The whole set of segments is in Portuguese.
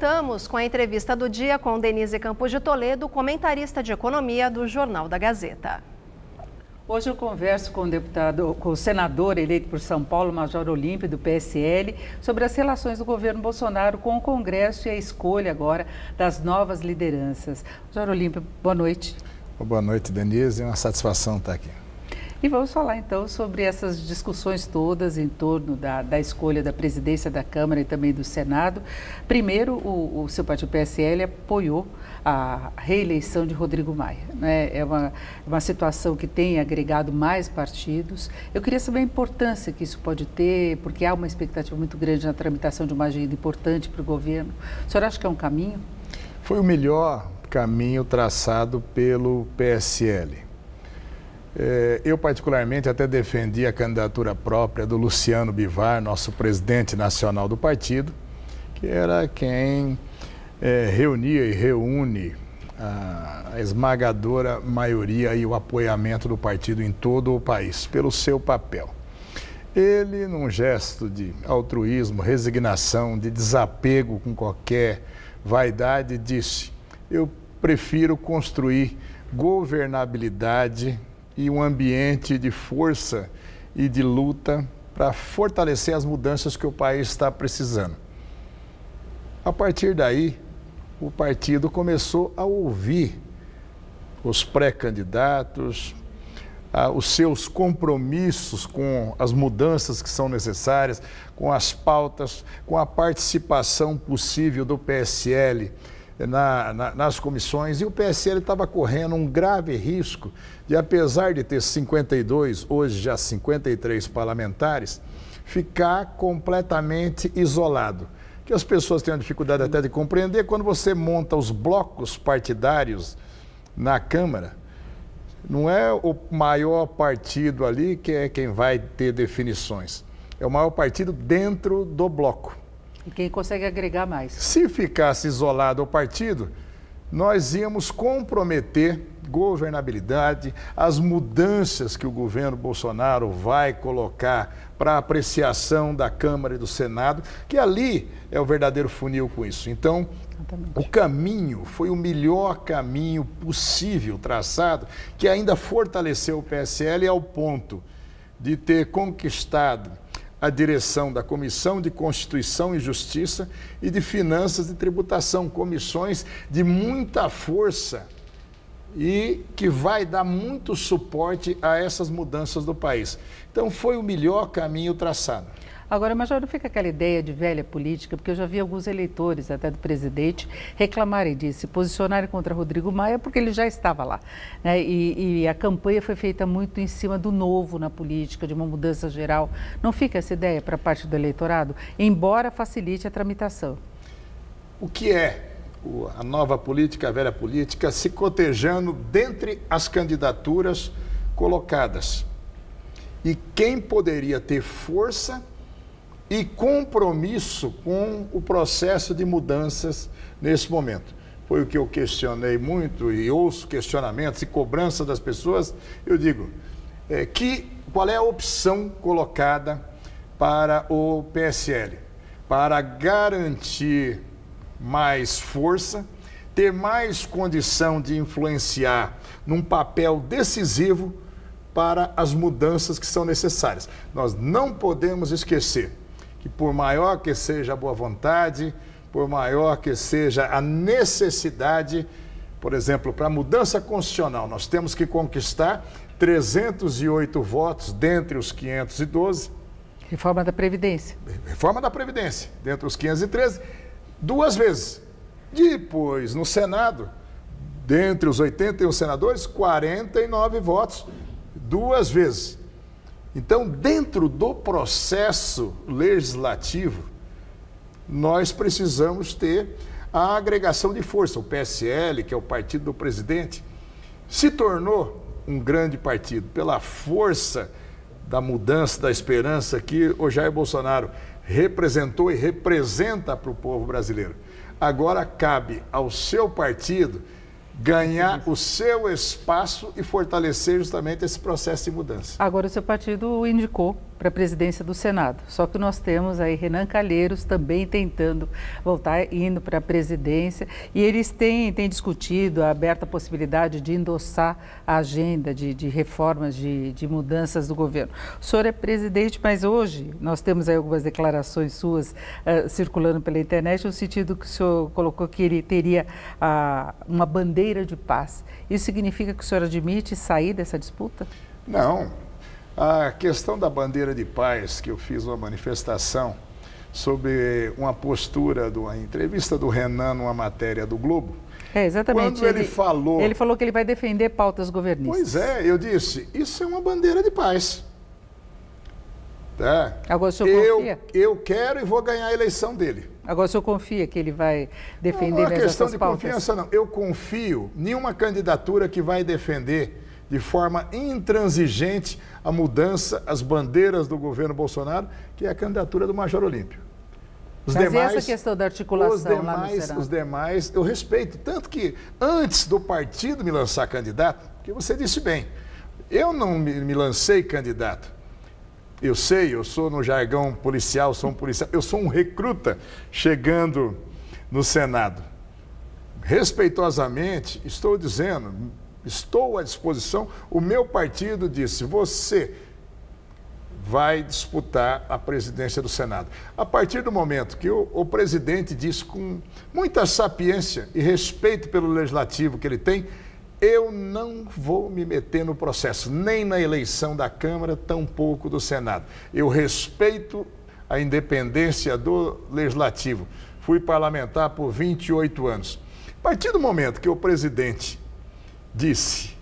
voltamos com a entrevista do dia com Denise Campos de Toledo, comentarista de economia do Jornal da Gazeta. Hoje eu converso com o senador eleito por São Paulo, Major Olímpio, do PSL, sobre as relações do governo Bolsonaro com o Congresso e a escolha agora das novas lideranças. Major Olímpio, boa noite. Boa noite, Denise. É uma satisfação estar aqui. E vamos falar então sobre essas discussões todas em torno da escolha da presidência da Câmara e também do Senado. Primeiro, o seu partido PSL apoiou a reeleição de Rodrigo Maia, né? É uma situação que tem agregado mais partidos. Eu queria saber a importância que isso pode ter, porque há uma expectativa muito grande na tramitação de uma agenda importante para o governo. O senhor acha que é um caminho? Foi o melhor caminho traçado pelo PSL. Eu, particularmente, até defendi a candidatura própria do Luciano Bivar, nosso presidente nacional do partido, que era quem reunia e reúne a esmagadora maioria e o apoiamento do partido em todo o país, pelo seu papel. Ele, num gesto de altruísmo, resignação, de desapego com qualquer vaidade, disse: eu prefiro construir governabilidade e um ambiente de força e de luta para fortalecer as mudanças que o país está precisando. A partir daí, o partido começou a ouvir os pré-candidatos, os seus compromissos com as mudanças que são necessárias, com as pautas, com a participação possível do PSL nas comissões, e o PSL estava correndo um grave risco de, apesar de ter 52, hoje já 53 parlamentares, ficar completamente isolado. Que as pessoas têm uma dificuldade até de compreender, quando você monta os blocos partidários na Câmara, não é o maior partido ali que é quem vai ter definições, é o maior partido dentro do bloco. E quem consegue agregar mais. Se ficasse isolado o partido, nós íamos comprometer governabilidade, as mudanças que o governo Bolsonaro vai colocar para apreciação da Câmara e do Senado, que ali é o verdadeiro funil com isso. Então, o caminho foi o melhor caminho possível traçado, que ainda fortaleceu o PSL ao ponto de ter conquistado a direção da Comissão de Constituição e Justiça e de Finanças e Tributação, comissões de muita força e que vai dar muito suporte a essas mudanças do país. Então, foi o melhor caminho traçado. Agora, Major, não fica aquela ideia de velha política, porque eu já vi alguns eleitores, até do presidente, reclamarem disso, se posicionarem contra Rodrigo Maia, porque ele já estava lá, né? E a campanha foi feita muito em cima do novo na política, de uma mudança geral. Não fica essa ideia para parte do eleitorado, embora facilite a tramitação? O que é a nova política, a velha política, se cotejando dentre as candidaturas colocadas? E quem poderia ter força e compromisso com o processo de mudanças nesse momento? Foi o que eu questionei muito e ouço questionamentos e cobrança das pessoas. Eu digo, qual é a opção colocada para o PSL? Para garantir mais força, ter mais condição de influenciar num papel decisivo para as mudanças que são necessárias. Nós não podemos esquecer que, por maior que seja a boa vontade, por maior que seja a necessidade, por exemplo, para a mudança constitucional, nós temos que conquistar 308 votos dentre os 512. Reforma da Previdência. Reforma da Previdência, dentre os 513, 2 vezes. Depois, no Senado, dentre os 81 senadores, 49 votos, 2 vezes. Então, dentro do processo legislativo, nós precisamos ter a agregação de força. O PSL, que é o partido do presidente, se tornou um grande partido pela força da mudança, da esperança que o Jair Bolsonaro representou e representa para o povo brasileiro. Agora cabe ao seu partido ganhar o seu espaço e fortalecer justamente esse processo de mudança. Agora o seu partido indicou para a presidência do Senado. Só que nós temos aí Renan Calheiros também tentando voltar, indo para a presidência, e eles têm discutido, aberta a possibilidade de endossar a agenda de reformas, de mudanças do governo. O senhor é presidente, mas hoje nós temos aí algumas declarações suas circulando pela internet, no sentido que o senhor colocou que ele teria uma bandeira de paz. Isso significa que o senhor admite sair dessa disputa? Não. A questão da bandeira de paz, que eu fiz uma manifestação sobre uma postura, uma entrevista do Renan numa matéria do Globo. Exatamente. Quando ele falou... Ele falou que ele vai defender pautas governistas. Pois é, eu disse, isso é uma bandeira de paz. Tá? Agora o senhor confia? Eu quero e vou ganhar a eleição dele. Agora o senhor confia que ele vai defender essas pautas? Não é questão de confiança, não. Eu confio em uma candidatura que vai defender de forma intransigente a mudança, as bandeiras do governo Bolsonaro, que é a candidatura do Major Olímpio. Mas essa questão da articulação lá no Senado? Os demais eu respeito. Tanto que antes do partido me lançar candidato, que você disse bem, eu não me lancei candidato. Eu sei, eu sou no jargão policial, sou um policial, eu sou um recruta chegando no Senado. Respeitosamente, estou dizendo, estou à disposição, o meu partido disse, você vai disputar a presidência do Senado. A partir do momento que o presidente disse com muita sapiência e respeito pelo legislativo que ele tem, eu não vou me meter no processo, nem na eleição da Câmara, tampouco do Senado. Eu respeito a independência do Legislativo. Fui parlamentar por 28 anos. A partir do momento que o presidente disse,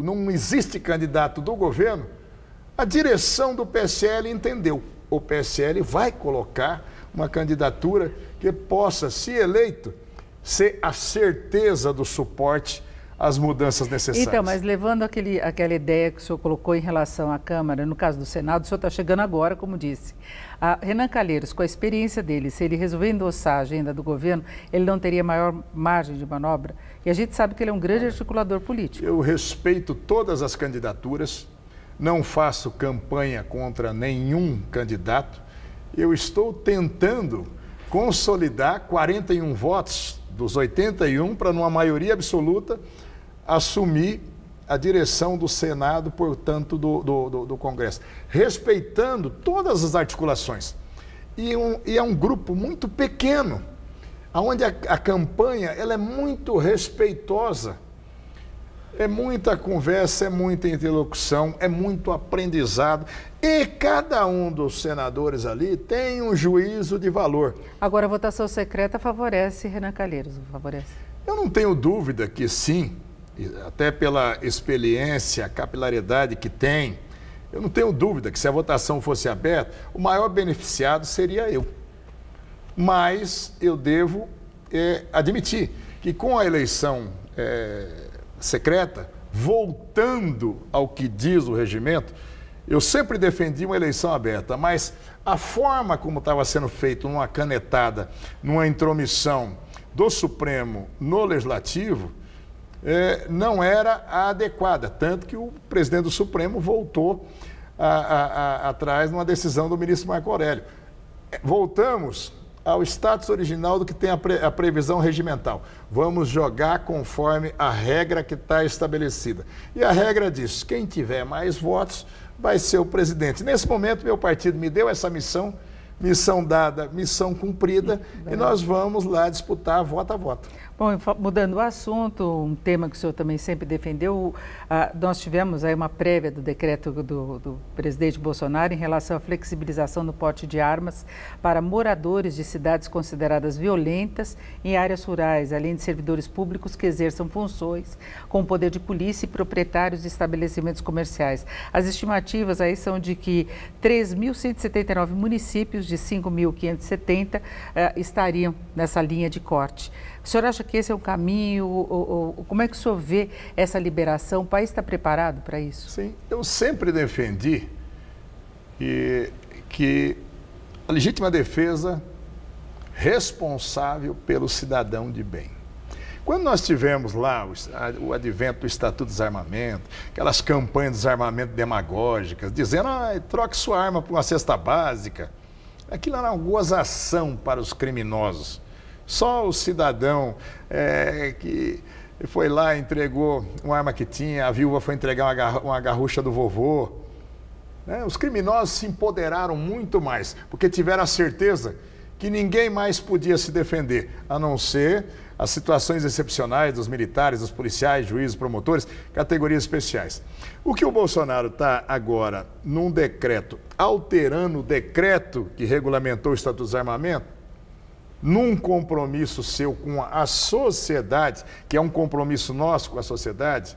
não existe candidato do governo, a direção do PSL entendeu. O PSL vai colocar uma candidatura que possa, se eleito, ser a certeza do suporte as mudanças necessárias. Então, mas levando aquela ideia que o senhor colocou em relação à Câmara, no caso do Senado, o senhor está chegando agora, como disse. Renan Calheiros, com a experiência dele, se ele resolver endossar a agenda do governo, ele não teria maior margem de manobra? E a gente sabe que ele é um grande articulador político. Eu respeito todas as candidaturas, não faço campanha contra nenhum candidato. Eu estou tentando consolidar 41 votos dos 81 para, numa maioria absoluta, assumir a direção do Senado, portanto, do Congresso, respeitando todas as articulações. E é um grupo muito pequeno, onde a campanha ela é muito respeitosa. É muita conversa, é muita interlocução, é muito aprendizado. E cada um dos senadores ali tem um juízo de valor. Agora, a votação secreta favorece Renan Calheiros, não favorece? Eu não tenho dúvida que sim, até pela experiência, a capilaridade que tem, eu não tenho dúvida que se a votação fosse aberta, o maior beneficiado seria eu. Mas eu devo admitir que com a eleição secreta, voltando ao que diz o regimento, eu sempre defendi uma eleição aberta, mas a forma como estava sendo feito, numa canetada, numa intromissão do Supremo no Legislativo, não era a adequada, tanto que o presidente do Supremo voltou atrás numa decisão do ministro Marco Aurélio. Voltamos ao status original do que tem a previsão regimental. Vamos jogar conforme a regra que está estabelecida. E a regra diz, quem tiver mais votos vai ser o presidente. Nesse momento, meu partido me deu essa missão dada, missão cumprida, e nós vamos lá disputar voto a voto. Bom, mudando o assunto, um tema que o senhor também sempre defendeu, nós tivemos aí uma prévia do decreto do presidente Bolsonaro em relação à flexibilização do porte de armas para moradores de cidades consideradas violentas em áreas rurais, além de servidores públicos que exerçam funções com poder de polícia e proprietários de estabelecimentos comerciais. As estimativas aí são de que 3.179 municípios de 5.570 estariam nessa linha de corte. O senhor acha que esse é o caminho? Como é que o senhor vê essa liberação? O país está preparado para isso? Sim, eu sempre defendi que a legítima defesa responsável pelo cidadão de bem. Quando nós tivemos lá o advento do Estatuto do Desarmamento, aquelas campanhas de desarmamento demagógicas, dizendo, troque sua arma por uma cesta básica, aquilo era uma gozação para os criminosos. Só o cidadão que foi lá, entregou uma arma que tinha, a viúva foi entregar uma garrucha do vovô. Os criminosos se empoderaram muito mais, porque tiveram a certeza que ninguém mais podia se defender, a não ser as situações excepcionais dos militares, dos policiais, juízes, promotores, categorias especiais. O que o Bolsonaro está agora num decreto, alterando o decreto que regulamentou o Estatuto do Desarmamento, num compromisso seu com a sociedade, que é um compromisso nosso com a sociedade,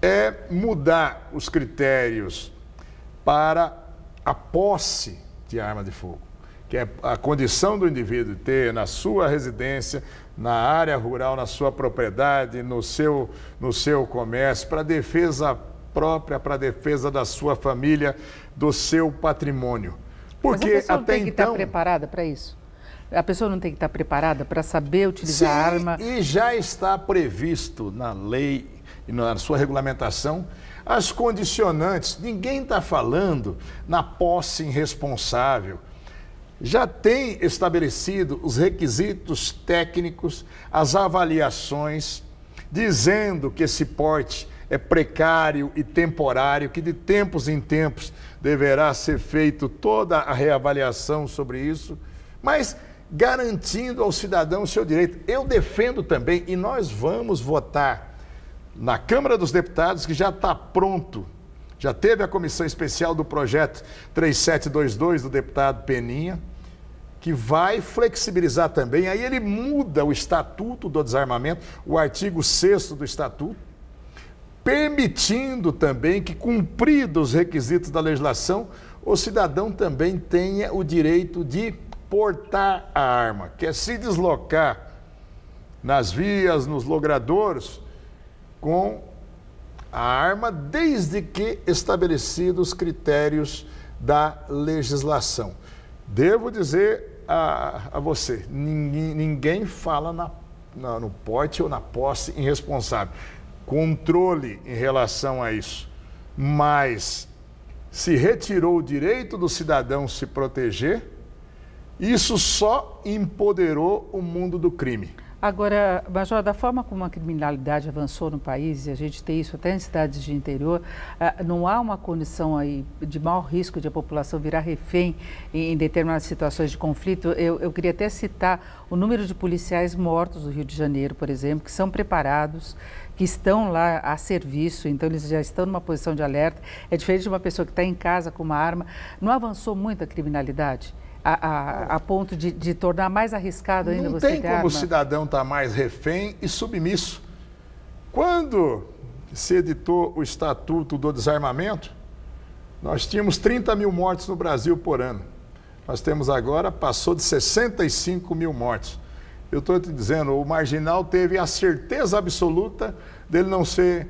é mudar os critérios para a posse de arma de fogo, que é a condição do indivíduo ter na sua residência, na área rural, na sua propriedade, no seu comércio, para defesa própria, para defesa da sua família, do seu patrimônio. Porque mas a pessoa até não tem que estar preparada para isso? A pessoa não tem que estar preparada para saber utilizar a arma? E já está previsto na lei e na sua regulamentação as condicionantes. Ninguém está falando na posse irresponsável. Já tem estabelecido os requisitos técnicos, as avaliações, dizendo que esse porte é precário e temporário, que de tempos em tempos deverá ser feito toda a reavaliação sobre isso, mas garantindo ao cidadão o seu direito. Eu defendo também, e nós vamos votar na Câmara dos Deputados, que já está pronto, já teve a comissão especial do projeto 3722 do deputado Peninha, que vai flexibilizar também, aí ele muda o Estatuto do Desarmamento, o artigo 6º do Estatuto, permitindo também que, cumpridos os requisitos da legislação, o cidadão também tenha o direito de portar a arma, que é se deslocar nas vias, nos logradouros, com a arma, desde que estabelecidos os critérios da legislação. Devo dizer a você, ninguém fala no porte ou na posse irresponsável. Controle em relação a isso, mas se retirou o direito do cidadão se proteger, isso só empoderou o mundo do crime. Agora, Major, da forma como a criminalidade avançou no país, e a gente tem isso até em cidades de interior, não há uma condição aí de maior risco de a população virar refém em determinadas situações de conflito? Eu queria até citar o número de policiais mortos no Rio de Janeiro, por exemplo, que são preparados, que estão lá a serviço, então eles já estão numa posição de alerta. É diferente de uma pessoa que está em casa com uma arma. Não avançou muito a criminalidade? A ponto de tornar mais arriscado ainda você ter arma? Não tem como o cidadão estar mais refém e submisso. Quando se editou o Estatuto do Desarmamento, nós tínhamos 30 mil mortes no Brasil por ano. Nós temos agora, passou de 65 mil mortes. Eu estou te dizendo, o marginal teve a certeza absoluta dele não ser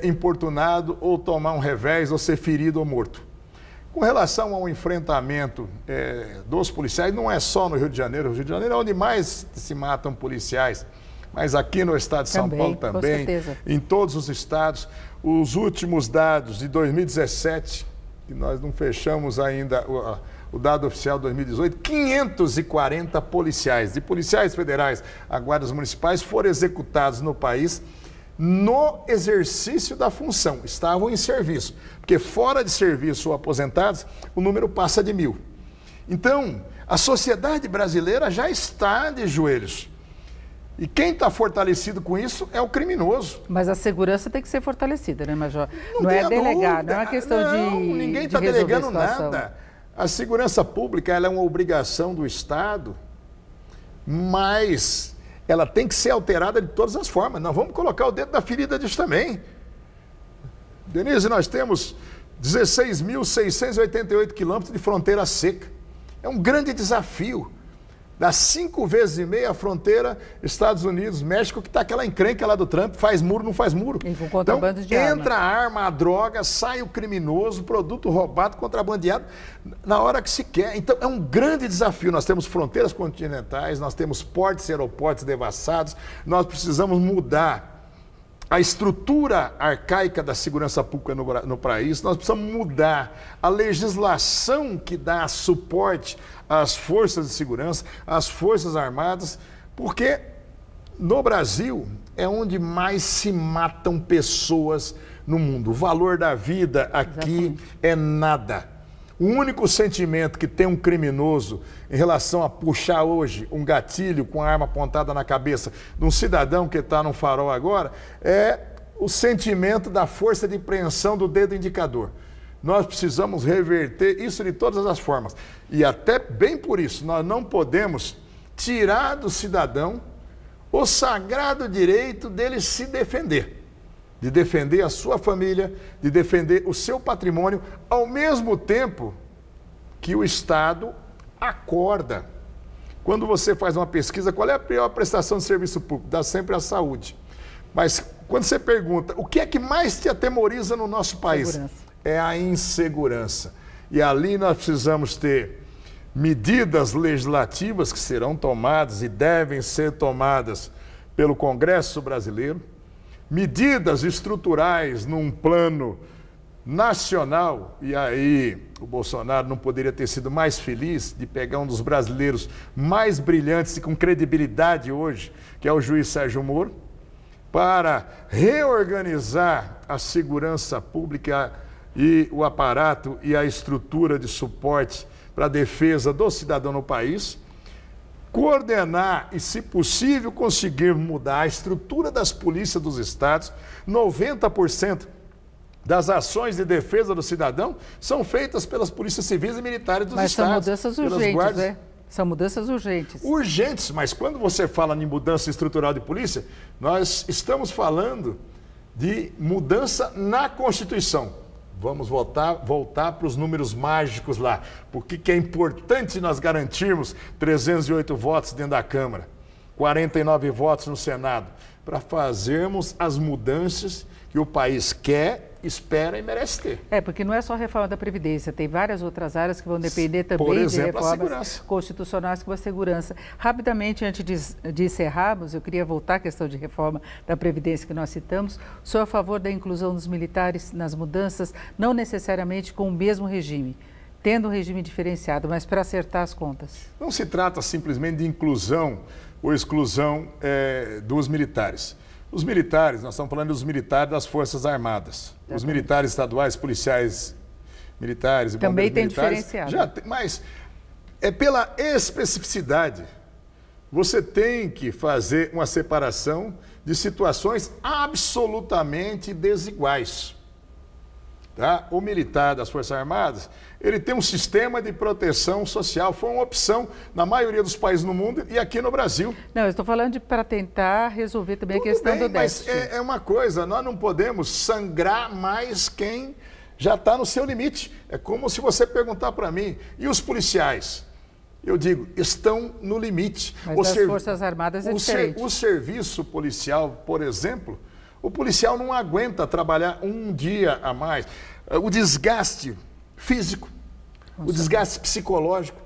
importunado ou tomar um revés ou ser ferido ou morto. Com relação ao enfrentamento dos policiais, não é só no Rio de Janeiro. O Rio de Janeiro é onde mais se matam policiais, mas aqui no estado de São Paulo também, em todos os estados. Os últimos dados de 2017, que nós não fechamos ainda o dado oficial de 2018, 540 policiais, de policiais federais a guardas municipais, foram executados no país no exercício da função, estavam em serviço, porque fora de serviço ou aposentados, o número passa de 1.000. Então, a sociedade brasileira já está de joelhos. E quem está fortalecido com isso é o criminoso. Mas a segurança tem que ser fortalecida, né, Major? Não é delegar, não é uma questão de ninguém está delegando nada. A segurança pública ela é uma obrigação do Estado, mas ela tem que ser alterada de todas as formas. Nós vamos colocar o dedo na ferida disso também. Denise, nós temos 16.688 quilômetros de fronteira seca. É um grande desafio. Dá 5 vezes e meia a fronteira Estados Unidos, México, que está aquela encrenca lá do Trump, faz muro, não faz muro. E com contrabando de entra a arma, a droga, sai o criminoso, produto roubado, contrabandeado, na hora que se quer. Então é um grande desafio. Nós temos fronteiras continentais, nós temos portos e aeroportos devassados, nós precisamos mudar a estrutura arcaica da segurança pública no país, nós precisamos mudar a legislação que dá suporte às forças de segurança, às forças armadas, porque no Brasil é onde mais se matam pessoas no mundo. O valor da vida aqui é nada. O único sentimento que tem um criminoso em relação a puxar hoje um gatilho com a arma apontada na cabeça de um cidadão que está no farol agora é o sentimento da força de preensão do dedo indicador. Nós precisamos reverter isso de todas as formas. E até bem por isso, nós não podemos tirar do cidadão o sagrado direito dele se defender. De defender a sua família, de defender o seu patrimônio, ao mesmo tempo que o Estado acorda. Quando você faz uma pesquisa, qual é a pior prestação de serviço público? Dá sempre a saúde. Mas quando você pergunta, o que é que mais te atemoriza no nosso país? Segurança. É a insegurança. E ali nós precisamos ter medidas legislativas que serão tomadas e devem ser tomadas pelo Congresso brasileiro, medidas estruturais num plano nacional, e aí o Bolsonaro não poderia ter sido mais feliz de pegar um dos brasileiros mais brilhantes e com credibilidade hoje, que é o juiz Sérgio Moro, para reorganizar a segurança pública e o aparato e a estrutura de suporte para a defesa do cidadão no país, coordenar e, se possível, conseguir mudar a estrutura das polícias dos estados. 90% das ações de defesa do cidadão são feitas pelas polícias civis e militares dos estados. Mas são mudanças urgentes, né? São mudanças urgentes. Urgentes, mas quando você fala em mudança estrutural de polícia, nós estamos falando de mudança na Constituição. Vamos voltar para os números mágicos lá. Por que é importante nós garantirmos 308 votos dentro da Câmara, 49 votos no Senado, para fazermos as mudanças que o país quer, espera e merece ter. Porque não é só a reforma da Previdência, tem várias outras áreas que vão depender também, por exemplo, de reformas constitucionais como a segurança. Rapidamente, antes de encerrarmos, eu queria voltar à questão de reforma da Previdência que nós citamos. Sou a favor da inclusão dos militares nas mudanças, não necessariamente com o mesmo regime, tendo um regime diferenciado, mas para acertar as contas. Não se trata simplesmente de inclusão ou exclusão dos militares. Os militares, nós estamos falando dos militares das Forças Armadas. Os militares estaduais, policiais militares e também bombeiros militares. Também tem diferenciado. Mas é pela especificidade. Você tem que fazer uma separação de situações absolutamente desiguais. Tá? O militar das Forças Armadas, ele tem um sistema de proteção social, foi uma opção na maioria dos países no mundo e aqui no Brasil. Não, eu estou falando para tentar resolver também a questão do déficit. Mas é uma coisa, nós não podemos sangrar mais quem já está no seu limite. É como se você perguntar para mim, e os policiais? Eu digo, estão no limite. Mas as Forças Armadas é diferente. O serviço policial, por exemplo, o policial não aguenta trabalhar um dia a mais. O desgaste físico, o desgaste psicológico.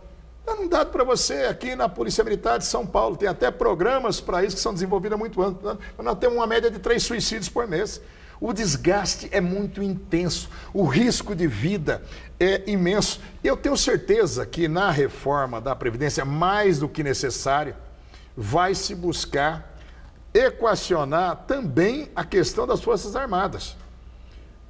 Não dá para você aqui na Polícia Militar de São Paulo. Tem até programas para isso que são desenvolvidos há muito anos. Nós temos uma média de 3 suicídios por mês. O desgaste é muito intenso. O risco de vida é imenso. Eu tenho certeza que na reforma da Previdência, mais do que necessário, vai se buscar equacionar também a questão das Forças Armadas.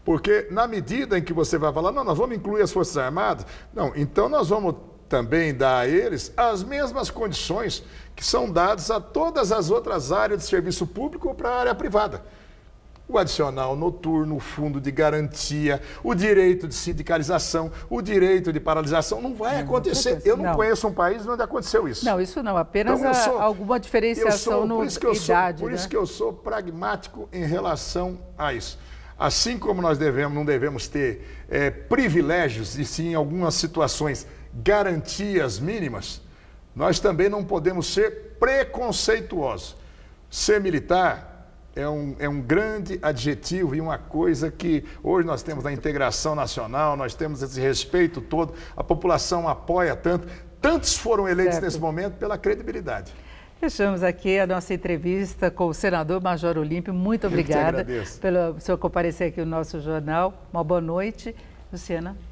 Porque na medida em que você vai falar, não, nós vamos incluir as Forças Armadas, não, então nós vamos também dar a eles as mesmas condições que são dadas a todas as outras áreas de serviço público ou para a área privada. O adicional noturno, o fundo de garantia, o direito de sindicalização, o direito de paralisação, não vai acontecer. Eu não conheço um país onde aconteceu isso. Não, isso não, apenas então, alguma diferenciação no idade. Por isso que eu sou pragmático em relação a isso. Assim como nós não devemos ter privilégios e sim, em algumas situações, garantias mínimas, Nós também não podemos ser preconceituosos. Ser militar é um grande adjetivo e uma coisa que hoje nós temos na integração nacional, nós temos esse respeito todo, a população apoia tanto. Tantos foram eleitos nesse momento pela credibilidade. Fechamos aqui a nossa entrevista com o senador Major Olímpio. Muito obrigada pelo seu comparecer aqui no nosso jornal. Uma boa noite. Luciana.